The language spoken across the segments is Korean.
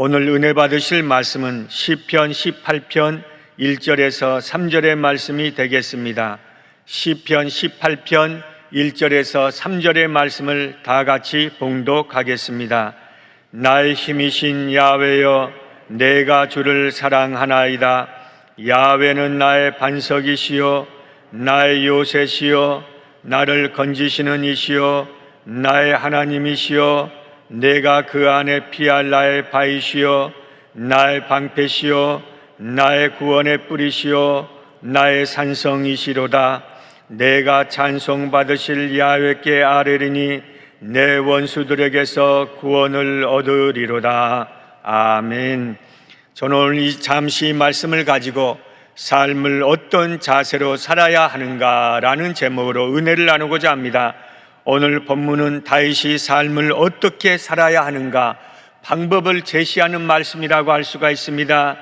오늘 은혜 받으실 말씀은 시편 18편 1절에서 3절의 말씀이 되겠습니다. 시편 18편 1절에서 3절의 말씀을 다 같이 봉독하겠습니다. 나의 힘이신 야훼여, 내가 주를 사랑하나이다. 야훼는 나의 반석이시요 나의 요새시요 나를 건지시는 이시요 나의 하나님이시요 내가 그 안에 피할 나의 바위시요 나의 방패시요 나의 구원의 뿌리시요 나의 산성이시로다. 내가 찬송받으실 야훼께 아뢰리니 내 원수들에게서 구원을 얻으리로다. 아멘. 저는 오늘 잠시 말씀을 가지고 삶을 어떤 자세로 살아야 하는가라는 제목으로 은혜를 나누고자 합니다. 오늘 본문은 다윗이 삶을 어떻게 살아야 하는가 방법을 제시하는 말씀이라고 할 수가 있습니다.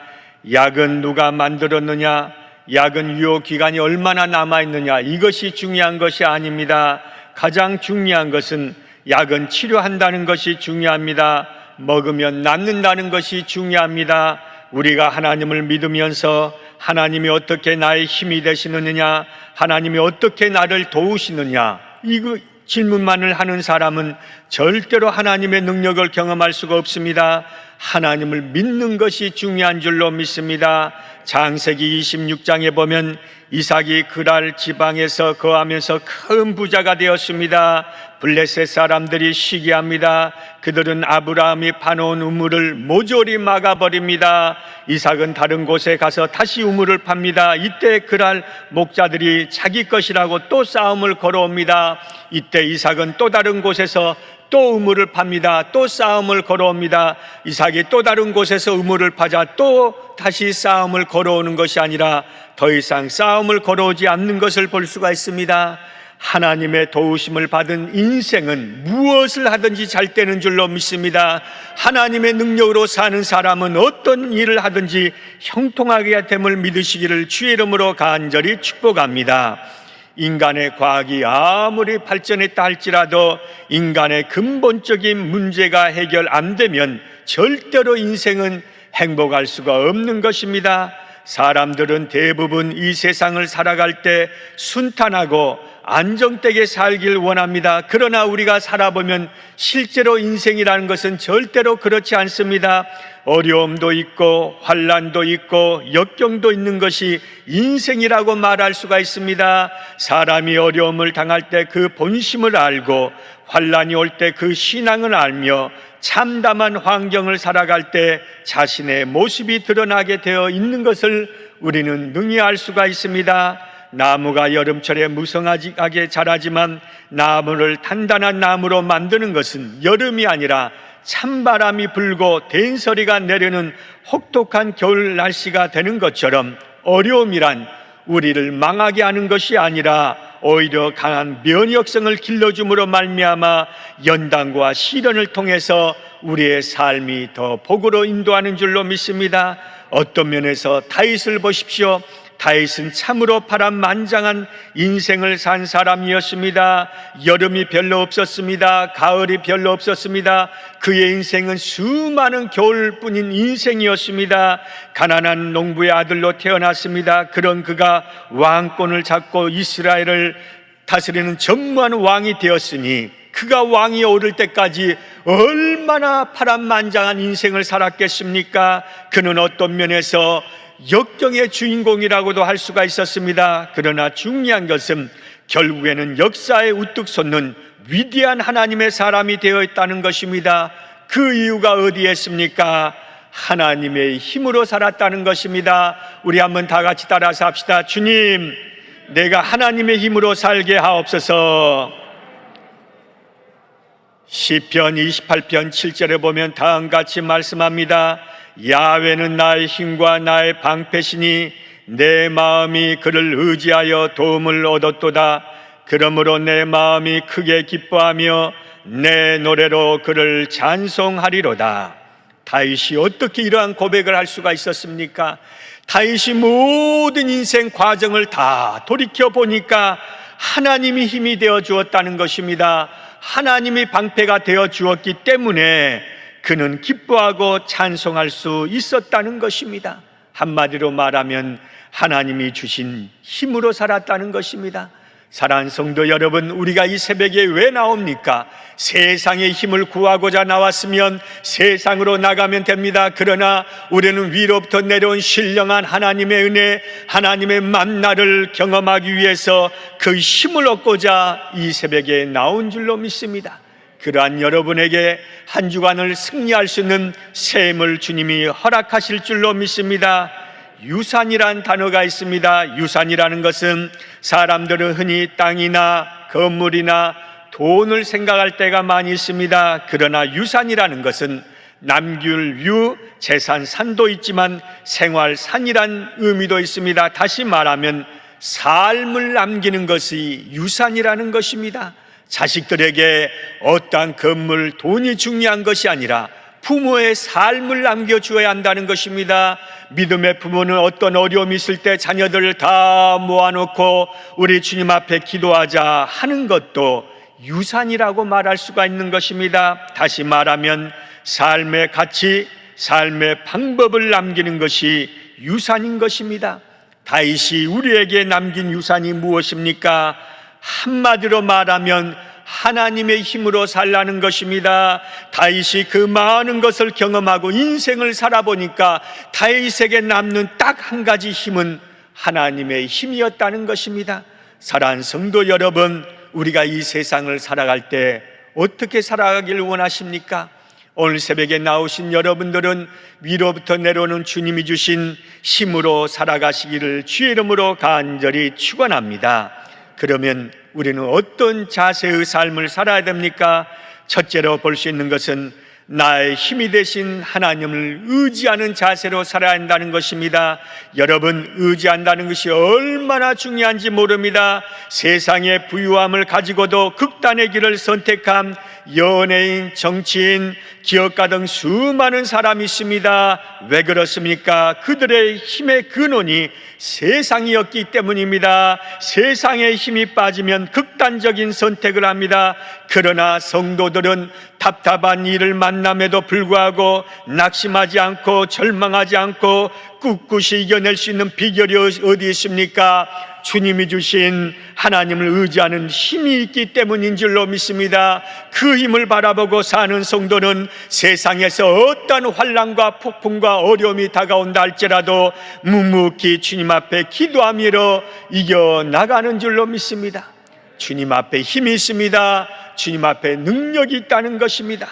약은 누가 만들었느냐, 약은 유효기간이 얼마나 남아있느냐, 이것이 중요한 것이 아닙니다. 가장 중요한 것은 약은 치료한다는 것이 중요합니다. 먹으면 낫는다는 것이 중요합니다. 우리가 하나님을 믿으면서 하나님이 어떻게 나의 힘이 되시느냐, 하나님이 어떻게 나를 도우시느냐, 이거 질문만을 하는 사람은 절대로 하나님의 능력을 경험할 수가 없습니다. 하나님을 믿는 것이 중요한 줄로 믿습니다. 창세기 26장에 보면 이삭이 그랄 지방에서 거하면서 큰 부자가 되었습니다. 블레셋 사람들이 시기합니다. 그들은 아브라함이 파놓은 우물을 모조리 막아버립니다. 이삭은 다른 곳에 가서 다시 우물을 팝니다. 이때 그랄 목자들이 자기 것이라고 또 싸움을 걸어옵니다. 이때 이삭은 또 다른 곳에서 또 우물을 팝니다. 또 싸움을 걸어옵니다. 이삭이 또 다른 곳에서 우물을 파자 또 다시 싸움을 걸어오는 것이 아니라 더 이상 싸움을 걸어오지 않는 것을 볼 수가 있습니다. 하나님의 도우심을 받은 인생은 무엇을 하든지 잘 되는 줄로 믿습니다. 하나님의 능력으로 사는 사람은 어떤 일을 하든지 형통하게 됨을 믿으시기를 주의 이름으로 간절히 축복합니다. 인간의 과학이 아무리 발전했다 할지라도 인간의 근본적인 문제가 해결 안 되면 절대로 인생은 행복할 수가 없는 것입니다. 사람들은 대부분 이 세상을 살아갈 때 순탄하고 안정되게 살길 원합니다. 그러나 우리가 살아보면 실제로 인생이라는 것은 절대로 그렇지 않습니다. 어려움도 있고 환난도 있고 역경도 있는 것이 인생이라고 말할 수가 있습니다. 사람이 어려움을 당할 때 그 본심을 알고 환난이 올 때 그 신앙을 알며 참담한 환경을 살아갈 때 자신의 모습이 드러나게 되어 있는 것을 우리는 능히 알 수가 있습니다. 나무가 여름철에 무성하게 자라지만 나무를 단단한 나무로 만드는 것은 여름이 아니라 찬바람이 불고 된소리가 내리는 혹독한 겨울 날씨가 되는 것처럼 어려움이란 우리를 망하게 하는 것이 아니라 오히려 강한 면역성을 길러줌으로 말미암아 연단과 시련을 통해서 우리의 삶이 더 복으로 인도하는 줄로 믿습니다. 어떤 면에서 다윗을 보십시오. 다윗은 참으로 파란만장한 인생을 산 사람이었습니다. 여름이 별로 없었습니다. 가을이 별로 없었습니다. 그의 인생은 수많은 겨울뿐인 인생이었습니다. 가난한 농부의 아들로 태어났습니다. 그런 그가 왕권을 잡고 이스라엘을 다스리는 전무한 왕이 되었으니 그가 왕이 오를 때까지 얼마나 파란만장한 인생을 살았겠습니까? 그는 어떤 면에서 역경의 주인공이라고도 할 수가 있었습니다. 그러나 중요한 것은 결국에는 역사에 우뚝 솟는 위대한 하나님의 사람이 되어 있다는 것입니다. 그 이유가 어디에 있습니까? 하나님의 힘으로 살았다는 것입니다. 우리 한번 다 같이 따라서 합시다. 주님, 내가 하나님의 힘으로 살게 하옵소서. 시편 28편 7절에 보면 다음같이 말씀합니다. 야훼는 나의 힘과 나의 방패시니 내 마음이 그를 의지하여 도움을 얻었도다. 그러므로 내 마음이 크게 기뻐하며 내 노래로 그를 찬송하리로다. 다윗이 어떻게 이러한 고백을 할 수가 있었습니까? 다윗이 모든 인생 과정을 다 돌이켜 보니까 하나님이 힘이 되어 주었다는 것입니다. 하나님이 방패가 되어 주었기 때문에 그는 기뻐하고 찬송할 수 있었다는 것입니다. 한마디로 말하면 하나님이 주신 힘으로 살았다는 것입니다. 사랑하는 성도 여러분, 우리가 이 새벽에 왜 나옵니까? 세상의 힘을 구하고자 나왔으면 세상으로 나가면 됩니다. 그러나 우리는 위로부터 내려온 신령한 하나님의 은혜, 하나님의 만나를 경험하기 위해서 그 힘을 얻고자 이 새벽에 나온 줄로 믿습니다. 그러한 여러분에게 한 주간을 승리할 수 있는 셈을 주님이 허락하실 줄로 믿습니다. 유산이란 단어가 있습니다. 유산이라는 것은 사람들은 흔히 땅이나 건물이나 돈을 생각할 때가 많이 있습니다. 그러나 유산이라는 것은 남길 유, 재산 산도 있지만 생활 산이란 의미도 있습니다. 다시 말하면 삶을 남기는 것이 유산이라는 것입니다. 자식들에게 어떠한 건물, 돈이 중요한 것이 아니라 부모의 삶을 남겨주어야 한다는 것입니다. 믿음의 부모는 어떤 어려움이 있을 때 자녀들을 다 모아놓고 우리 주님 앞에 기도하자 하는 것도 유산이라고 말할 수가 있는 것입니다. 다시 말하면 삶의 가치, 삶의 방법을 남기는 것이 유산인 것입니다. 다윗이 우리에게 남긴 유산이 무엇입니까? 한마디로 말하면 하나님의 힘으로 살라는 것입니다. 다윗이 그 많은 것을 경험하고 인생을 살아보니까 다윗에게 남는 딱 한 가지 힘은 하나님의 힘이었다는 것입니다. 사랑하는 성도 여러분, 우리가 이 세상을 살아갈 때 어떻게 살아가길 원하십니까? 오늘 새벽에 나오신 여러분들은 위로부터 내려오는 주님이 주신 힘으로 살아가시기를 주의 이름으로 간절히 축원합니다. 그러면 우리는 어떤 자세의 삶을 살아야 됩니까? 첫째로 볼 수 있는 것은 나의 힘이 되신 하나님을 의지하는 자세로 살아야 한다는 것입니다. 여러분, 의지한다는 것이 얼마나 중요한지 모릅니다. 세상의 부유함을 가지고도 극단의 길을 선택한 연예인, 정치인, 기업가 등 수많은 사람이 있습니다. 왜 그렇습니까? 그들의 힘의 근원이 세상이었기 때문입니다. 세상의 힘이 빠지면 극단적인 선택을 합니다. 그러나 성도들은 답답한 일을 만남에도 불구하고 낙심하지 않고 절망하지 않고 꿋꿋이 이겨낼 수 있는 비결이 어디 있습니까? 주님이 주신 하나님을 의지하는 힘이 있기 때문인 줄로 믿습니다. 그 힘을 바라보고 사는 성도는 세상에서 어떤 환난과 폭풍과 어려움이 다가온다 할지라도 묵묵히 주님 앞에 기도하며 이겨나가는 줄로 믿습니다. 주님 앞에 힘이 있습니다. 주님 앞에 능력이 있다는 것입니다.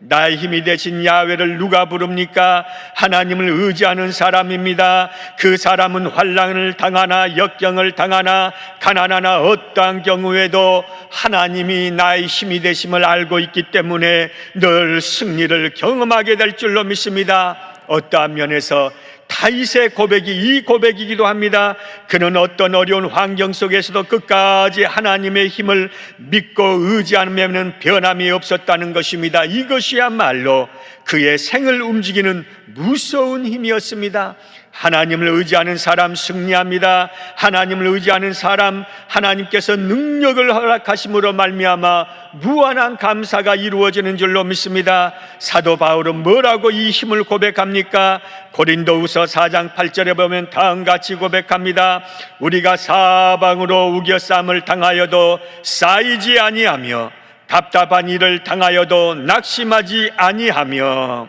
나의 힘이 되신 야훼를 누가 부릅니까? 하나님을 의지하는 사람입니다. 그 사람은 환난을 당하나 역경을 당하나 가난하나 어떠한 경우에도 하나님이 나의 힘이 되심을 알고 있기 때문에 늘 승리를 경험하게 될 줄로 믿습니다. 어떠한 면에서 다윗의 고백이 이 고백이기도 합니다. 그는 어떤 어려운 환경 속에서도 끝까지 하나님의 힘을 믿고 의지하면 변함이 없었다는 것입니다. 이것이야말로 그의 생을 움직이는 무서운 힘이었습니다. 하나님을 의지하는 사람 승리합니다. 하나님을 의지하는 사람 하나님께서 능력을 허락하심으로 말미암아 무한한 감사가 이루어지는 줄로 믿습니다. 사도 바울은 뭐라고 이 힘을 고백합니까? 고린도후서 4장 8절에 보면 다음같이 고백합니다. 우리가 사방으로 우겨쌈을 당하여도 쌓이지 아니하며 답답한 일을 당하여도 낙심하지 아니하며.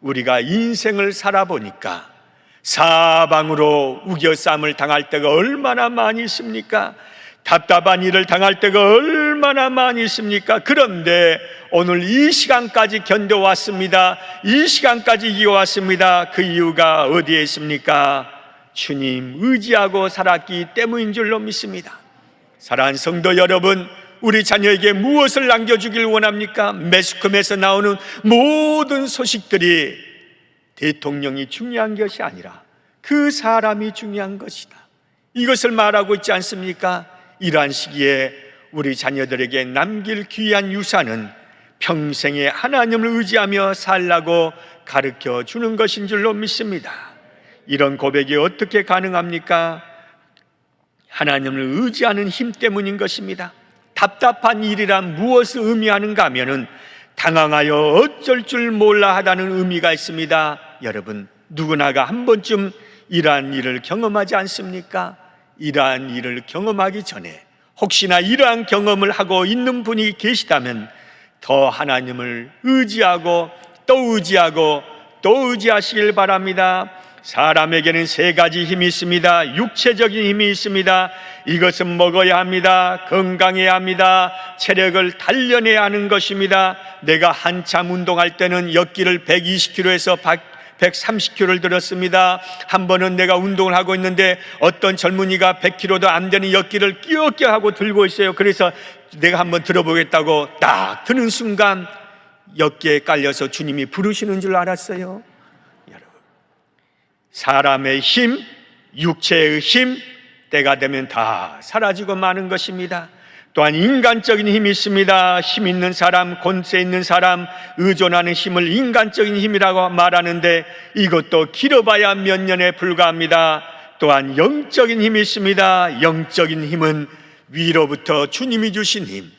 우리가 인생을 살아보니까 사방으로 우겨쌈을 당할 때가 얼마나 많이 있습니까? 답답한 일을 당할 때가 얼마나 많이 있습니까? 그런데 오늘 이 시간까지 견뎌왔습니다. 이 시간까지 이겨왔습니다. 그 이유가 어디에 있습니까? 주님 의지하고 살았기 때문인 줄로 믿습니다. 사랑하는 성도 여러분, 우리 자녀에게 무엇을 남겨주길 원합니까? 매스컴에서 나오는 모든 소식들이 대통령이 중요한 것이 아니라 그 사람이 중요한 것이다, 이것을 말하고 있지 않습니까? 이러한 시기에 우리 자녀들에게 남길 귀한 유산은 평생에 하나님을 의지하며 살라고 가르쳐 주는 것인 줄로 믿습니다. 이런 고백이 어떻게 가능합니까? 하나님을 의지하는 힘 때문인 것입니다. 답답한 일이란 무엇을 의미하는가 하면은 당황하여 어쩔 줄 몰라 하다는 의미가 있습니다. 여러분, 누구나가 한 번쯤 이러한 일을 경험하지 않습니까? 이러한 일을 경험하기 전에 혹시나 이러한 경험을 하고 있는 분이 계시다면 더 하나님을 의지하고 또 의지하고 또 의지하시길 바랍니다. 사람에게는 세 가지 힘이 있습니다. 육체적인 힘이 있습니다. 이것은 먹어야 합니다. 건강해야 합니다. 체력을 단련해야 하는 것입니다. 내가 한참 운동할 때는 역기를 120kg에서 130kg를 들었습니다. 한 번은 내가 운동을 하고 있는데 어떤 젊은이가 100kg도 안 되는 역기를 끼어끼어 하고 들고 있어요. 그래서 내가 한번 들어보겠다고 딱 드는 순간 역기에 깔려서 주님이 부르시는 줄 알았어요. 여러분, 사람의 힘, 육체의 힘, 때가 되면 다 사라지고 마는 것입니다. 또한 인간적인 힘이 있습니다. 힘 있는 사람, 권세 있는 사람, 의존하는 힘을 인간적인 힘이라고 말하는데 이것도 길어봐야 몇 년에 불과합니다. 또한 영적인 힘이 있습니다. 영적인 힘은 위로부터 주님이 주신 힘,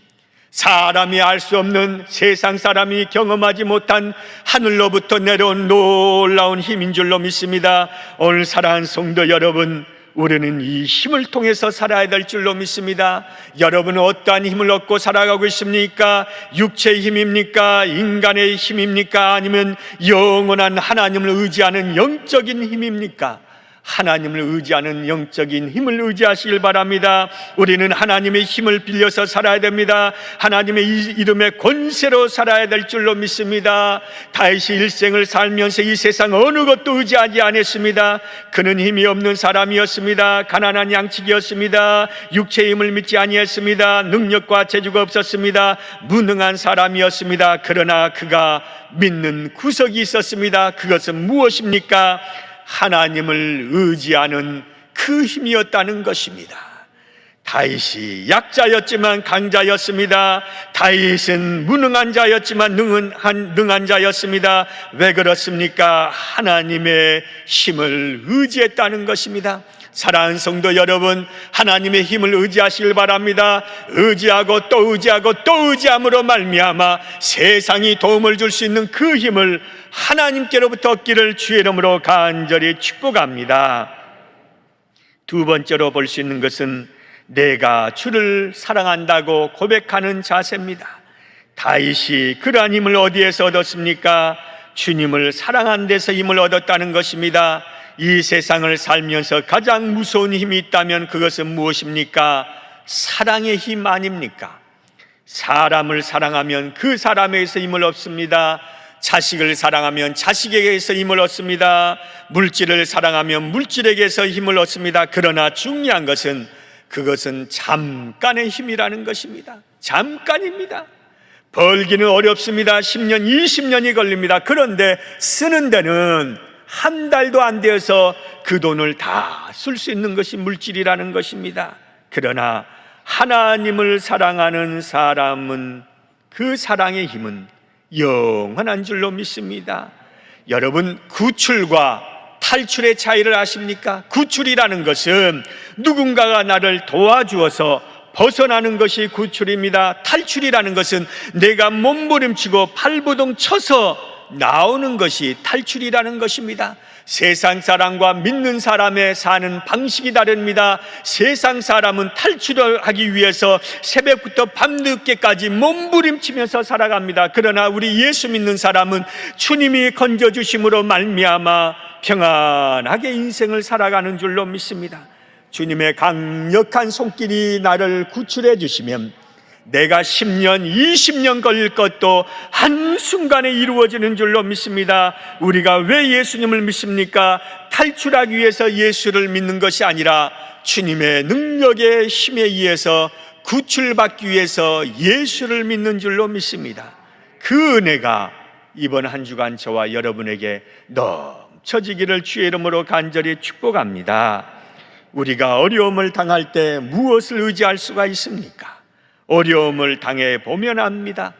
사람이 알 수 없는, 세상 사람이 경험하지 못한 하늘로부터 내려온 놀라운 힘인 줄로 믿습니다. 오늘 사랑하는 성도 여러분, 우리는 이 힘을 통해서 살아야 될 줄로 믿습니다. 여러분은 어떠한 힘을 얻고 살아가고 있습니까? 육체의 힘입니까? 인간의 힘입니까? 아니면 영원한 하나님을 의지하는 영적인 힘입니까? 하나님을 의지하는 영적인 힘을 의지하시길 바랍니다. 우리는 하나님의 힘을 빌려서 살아야 됩니다. 하나님의 이름의 권세로 살아야 될 줄로 믿습니다. 다윗이 일생을 살면서 이 세상 어느 것도 의지하지 않았습니다. 그는 힘이 없는 사람이었습니다. 가난한 양치기였습니다. 육체의 힘을 믿지 아니했습니다. 능력과 재주가 없었습니다. 무능한 사람이었습니다. 그러나 그가 믿는 구석이 있었습니다. 그것은 무엇입니까? 하나님을 의지하는 그 힘이었다는 것입니다. 다윗이 약자였지만 강자였습니다. 다윗은 무능한 자였지만 능한 자였습니다. 왜 그렇습니까? 하나님의 힘을 의지했다는 것입니다. 사랑하는 성도 여러분, 하나님의 힘을 의지하시길 바랍니다. 의지하고 또 의지하고 또 의지함으로 말미암아 세상이 도움을 줄 수 있는 그 힘을 하나님께로부터 얻기를 주의 이름으로 간절히 축복합니다. 두 번째로 볼 수 있는 것은 내가 주를 사랑한다고 고백하는 자세입니다. 다윗이 그러한 힘을 어디에서 얻었습니까? 주님을 사랑한 데서 힘을 얻었다는 것입니다. 이 세상을 살면서 가장 무서운 힘이 있다면 그것은 무엇입니까? 사랑의 힘 아닙니까? 사람을 사랑하면 그 사람에게서 힘을 얻습니다. 자식을 사랑하면 자식에게서 힘을 얻습니다. 물질을 사랑하면 물질에게서 힘을 얻습니다. 그러나 중요한 것은 그것은 잠깐의 힘이라는 것입니다. 잠깐입니다. 벌기는 어렵습니다. 10년, 20년이 걸립니다. 그런데 쓰는 데는 한 달도 안 되어서 그 돈을 다 쓸 수 있는 것이 물질이라는 것입니다. 그러나 하나님을 사랑하는 사람은 그 사랑의 힘은 영원한 줄로 믿습니다. 여러분, 구출과 탈출의 차이를 아십니까? 구출이라는 것은 누군가가 나를 도와주어서 벗어나는 것이 구출입니다. 탈출이라는 것은 내가 몸부림치고 발버둥 쳐서 나오는 것이 탈출이라는 것입니다. 세상 사람과 믿는 사람의 사는 방식이 다릅니다. 세상 사람은 탈출을 하기 위해서 새벽부터 밤늦게까지 몸부림치면서 살아갑니다. 그러나 우리 예수 믿는 사람은 주님이 건져주심으로 말미암아 평안하게 인생을 살아가는 줄로 믿습니다. 주님의 강력한 손길이 나를 구출해 주시면 내가 10년, 20년 걸릴 것도 한순간에 이루어지는 줄로 믿습니다. 우리가 왜 예수님을 믿습니까? 탈출하기 위해서 예수를 믿는 것이 아니라 주님의 능력의 힘에 의해서 구출받기 위해서 예수를 믿는 줄로 믿습니다. 그 은혜가 이번 한 주간 저와 여러분에게 넘쳐지기를 주의 이름으로 간절히 축복합니다. 우리가 어려움을 당할 때 무엇을 의지할 수가 있습니까? 어려움을 당해 보면 압니다.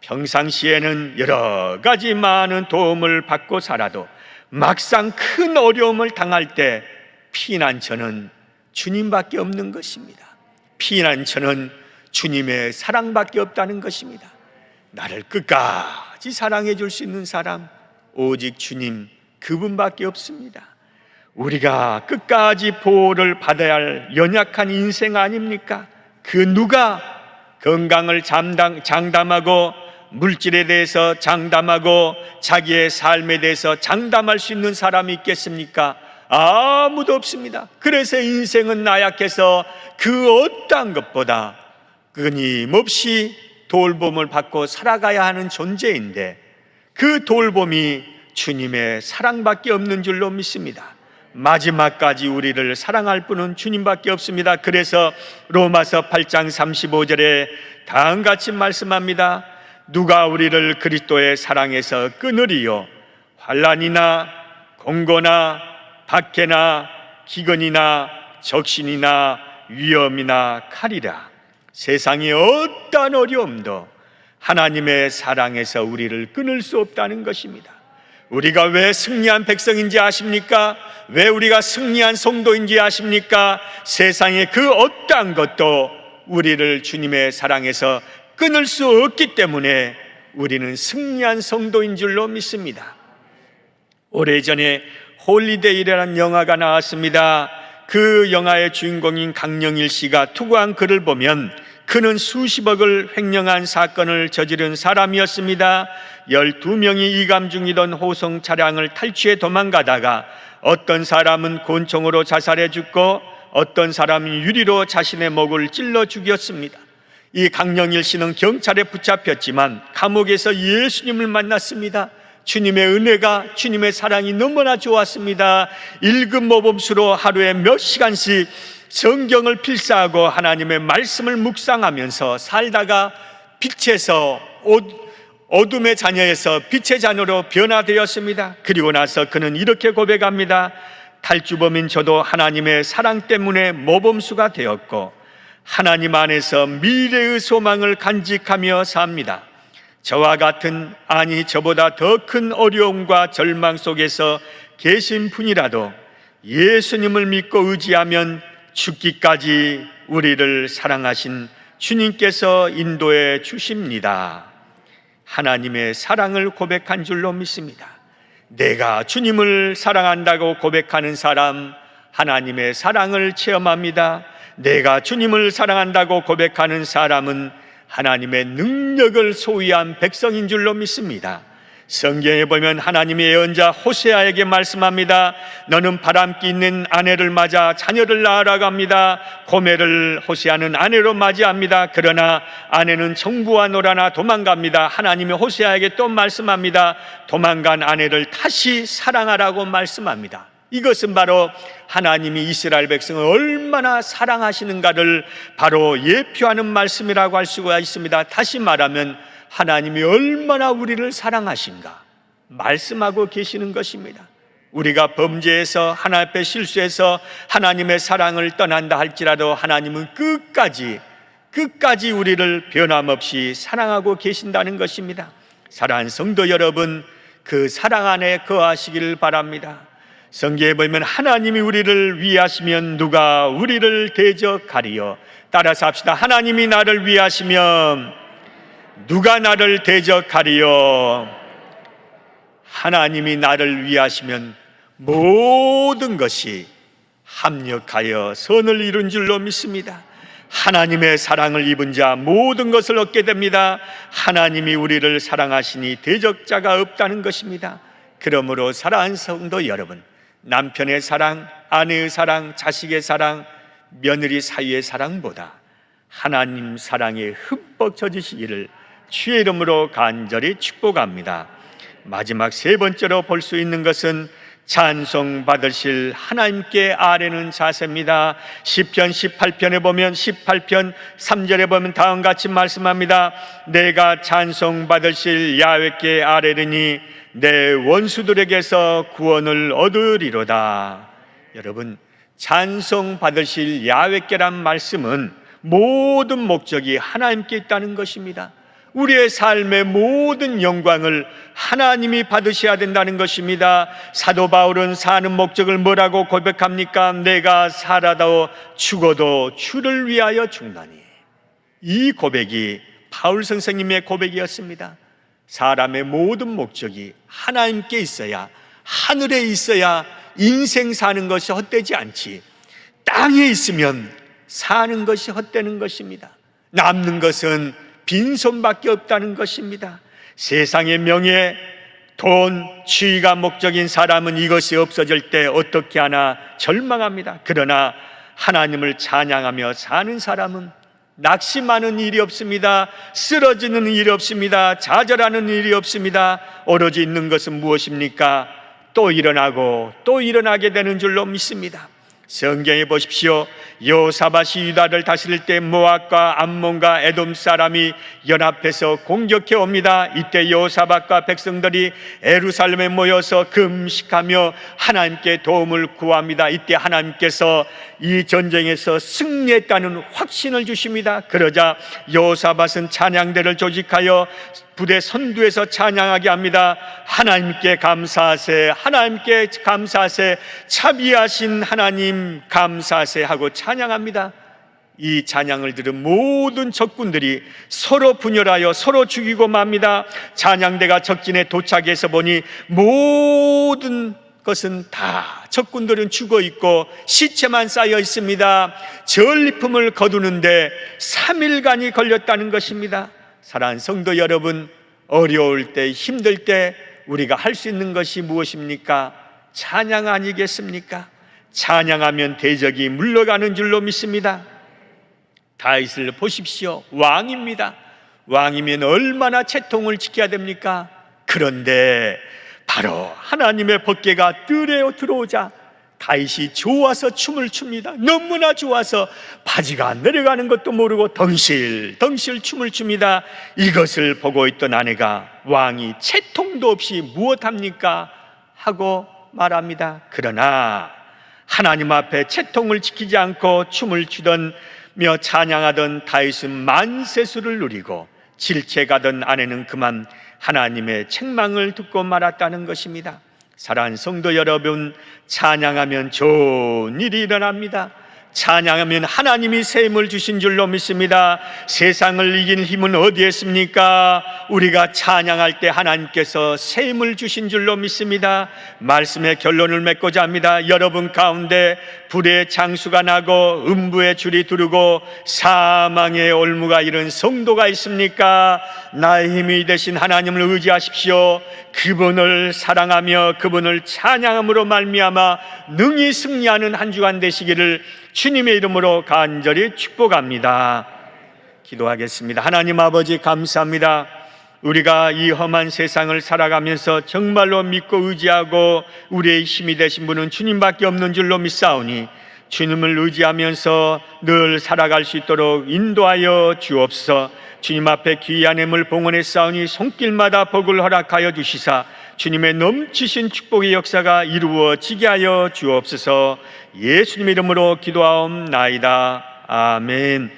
평상시에는 여러 가지 많은 도움을 받고 살아도 막상 큰 어려움을 당할 때 피난처는 주님밖에 없는 것입니다. 피난처는 주님의 사랑밖에 없다는 것입니다. 나를 끝까지 사랑해 줄 수 있는 사람, 오직 주님 그분밖에 없습니다. 우리가 끝까지 보호를 받아야 할 연약한 인생 아닙니까? 그 누가 건강을 장담하고 물질에 대해서 장담하고 자기의 삶에 대해서 장담할 수 있는 사람이 있겠습니까? 아무도 없습니다. 그래서 인생은 나약해서 그 어떠한 것보다 끊임없이 돌봄을 받고 살아가야 하는 존재인데, 그 돌봄이 주님의 사랑밖에 없는 줄로 믿습니다. 마지막까지 우리를 사랑할 분은 주님밖에 없습니다. 그래서 로마서 8장 35절에 다음같이 말씀합니다. 누가 우리를 그리스도의 사랑에서 끊으리요? 환난이나 공고나 박해나 기근이나 적신이나 위험이나 칼이라. 세상의 어떠한 어려움도 하나님의 사랑에서 우리를 끊을 수 없다는 것입니다. 우리가 왜 승리한 백성인지 아십니까? 왜 우리가 승리한 성도인지 아십니까? 세상의 그 어떠한 것도 우리를 주님의 사랑에서 끊을 수 없기 때문에 우리는 승리한 성도인 줄로 믿습니다. 오래전에 홀리데이라는 영화가 나왔습니다. 그 영화의 주인공인 강영일 씨가 투고한 글을 보면 그는 수십억을 횡령한 사건을 저지른 사람이었습니다. 12명이 이감 중이던 호송 차량을 탈취해 도망가다가 어떤 사람은 곤충으로 자살해 죽고 어떤 사람이 유리로 자신의 목을 찔러 죽였습니다. 이 강영일 씨는 경찰에 붙잡혔지만 감옥에서 예수님을 만났습니다. 주님의 은혜가, 주님의 사랑이 너무나 좋았습니다. 읽은 모범수로 하루에 몇 시간씩 성경을 필사하고 하나님의 말씀을 묵상하면서 살다가 빛에서 어둠의 자녀에서 빛의 자녀로 변화되었습니다. 그리고 나서 그는 이렇게 고백합니다. 탈주범인 저도 하나님의 사랑 때문에 모범수가 되었고 하나님 안에서 미래의 소망을 간직하며 삽니다. 저와 같은, 아니 저보다 더 큰 어려움과 절망 속에서 계신 분이라도 예수님을 믿고 의지하면 죽기까지 우리를 사랑하신 주님께서 인도해 주십니다. 하나님의 사랑을 고백한 줄로 믿습니다. 내가 주님을 사랑한다고 고백하는 사람, 하나님의 사랑을 체험합니다. 내가 주님을 사랑한다고 고백하는 사람은 하나님의 능력을 소유한 백성인 줄로 믿습니다. 성경에 보면 하나님의 예언자 호세아에게 말씀합니다. 너는 바람기 있는 아내를 맞아 자녀를 낳으라고 합니다. 고멜을 호세아는 아내로 맞이합니다. 그러나 아내는 정부와 놀아나 도망갑니다. 하나님이 호세아에게 또 말씀합니다. 도망간 아내를 다시 사랑하라고 말씀합니다. 이것은 바로 하나님이 이스라엘 백성을 얼마나 사랑하시는가를 바로 예표하는 말씀이라고 할 수가 있습니다. 다시 말하면 하나님이 얼마나 우리를 사랑하신가 말씀하고 계시는 것입니다. 우리가 범죄해서 하나님 앞에 실수해서 하나님의 사랑을 떠난다 할지라도 하나님은 끝까지 우리를 변함없이 사랑하고 계신다는 것입니다. 사랑하는 성도 여러분, 그 사랑 안에 거하시기를 바랍니다. 성경에 보면 하나님이 우리를 위하시면 누가 우리를 대적하리요? 따라서 합시다. 하나님이 나를 위하시면 누가 나를 대적하리요? 하나님이 나를 위하시면 모든 것이 합력하여 선을 이룬 줄로 믿습니다. 하나님의 사랑을 입은 자 모든 것을 얻게 됩니다. 하나님이 우리를 사랑하시니 대적자가 없다는 것입니다. 그러므로 사랑하는 성도 여러분, 남편의 사랑, 아내의 사랑, 자식의 사랑, 며느리 사이의 사랑보다 하나님 사랑에 흠뻑 젖으시기를 주의 이름으로 간절히 축복합니다. 마지막 세 번째로 볼 수 있는 것은 찬송 받으실 하나님께 아뢰는 자세입니다. 시편 18편에 보면 18편 3절에 보면 다음같이 말씀합니다. 내가 찬송 받으실 야훼께 아뢰리니 내 원수들에게서 구원을 얻으리로다. 여러분, 찬송 받으실 야훼께란 말씀은 모든 목적이 하나님께 있다는 것입니다. 우리의 삶의 모든 영광을 하나님이 받으셔야 된다는 것입니다. 사도 바울은 사는 목적을 뭐라고 고백합니까? 내가 살아도 죽어도 주를 위하여 죽나니. 이 고백이 바울 선생님의 고백이었습니다. 사람의 모든 목적이 하나님께 있어야, 하늘에 있어야 인생 사는 것이 헛되지 않지, 땅에 있으면 사는 것이 헛되는 것입니다. 남는 것은 빈손밖에 없다는 것입니다. 세상의 명예, 돈, 지위가 목적인 사람은 이것이 없어질 때 어떻게 하나 절망합니다. 그러나 하나님을 찬양하며 사는 사람은 낙심하는 일이 없습니다. 쓰러지는 일이 없습니다. 좌절하는 일이 없습니다. 오로지 있는 것은 무엇입니까? 또 일어나고 또 일어나게 되는 줄로 믿습니다. 성경에 보십시오. 여호사밧이 유다를 다스릴 때 모압과 암몬과 에돔 사람이 연합해서 공격해 옵니다. 이때 여호사밧과 백성들이 예루살렘에 모여서 금식하며 하나님께 도움을 구합니다. 이때 하나님께서 이 전쟁에서 승리했다는 확신을 주십니다. 그러자 여호사밧은 찬양대를 조직하여 부대 선두에서 찬양하게 합니다. 하나님께 감사하세, 하나님께 감사하세, 자비하신 하나님 감사하세 하고 찬양합니다. 이 찬양을 들은 모든 적군들이 서로 분열하여 서로 죽이고 맙니다. 찬양대가 적진에 도착해서 보니 모든 것은 다 적군들은 죽어 있고 시체만 쌓여 있습니다. 전리품을 거두는데 3일간이 걸렸다는 것입니다. 사랑하는 성도 여러분, 어려울 때, 힘들 때 우리가 할 수 있는 것이 무엇입니까? 찬양 아니겠습니까? 찬양하면 대적이 물러가는 줄로 믿습니다. 다윗을 보십시오. 왕입니다. 왕이면 얼마나 채통을 지켜야 됩니까? 그런데 바로 하나님의 법궤가 뜰에 들어오자 다윗이 좋아서 춤을 춥니다. 너무나 좋아서 바지가 내려가는 것도 모르고 덩실덩실 춤을 춥니다. 이것을 보고 있던 아내가 왕이 채통도 없이 무엇합니까? 하고 말합니다. 그러나 하나님 앞에 채통을 지키지 않고 춤을 추며 찬양하던 다윗은 만세수를 누리고 질체가던 아내는 그만 하나님의 책망을 듣고 말았다는 것입니다. 사랑하는 성도 여러분, 찬양하면 좋은 일이 일어납니다. 찬양하면 하나님이 새 힘을 주신 줄로 믿습니다. 세상을 이길 힘은 어디에 있습니까? 우리가 찬양할 때 하나님께서 새 힘을 주신 줄로 믿습니다. 말씀의 결론을 맺고자 합니다. 여러분 가운데 불의 장수가 나고 음부의 줄이 두르고 사망의 올무가 이른 성도가 있습니까? 나의 힘이 되신 하나님을 의지하십시오. 그분을 사랑하며 그분을 찬양함으로 말미암아 능히 승리하는 한 주간 되시기를 주님의 이름으로 간절히 축복합니다. 기도하겠습니다. 하나님 아버지, 감사합니다. 우리가 이 험한 세상을 살아가면서 정말로 믿고 의지하고 우리의 힘이 되신 분은 주님밖에 없는 줄로 믿사오니 주님을 의지하면서 늘 살아갈 수 있도록 인도하여 주옵소서. 주님 앞에 귀한 힘을 봉헌했사오니 손길마다 복을 허락하여 주시사 주님의 넘치신 축복의 역사가 이루어지게 하여 주옵소서. 예수님 이름으로 기도하옵나이다. 아멘.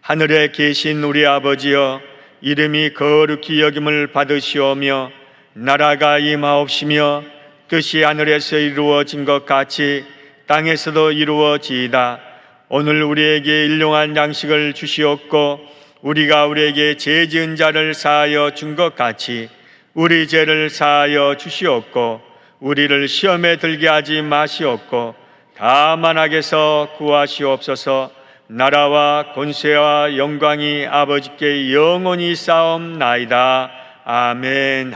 하늘에 계신 우리 아버지여, 이름이 거룩히 여김을 받으시오며 나라가 임하옵시며 뜻이 하늘에서 이루어진 것 같이 땅에서도 이루어지이다. 오늘 우리에게 일용할 양식을 주시옵고 우리가 우리에게 죄 지은 자를 사하여 준 것 같이 우리 죄를 사하여 주시옵고 우리를 시험에 들게 하지 마시옵고 다만 악에서 구하시옵소서. 나라와 권세와 영광이 아버지께 영원히 쌓옵나이다. 아멘.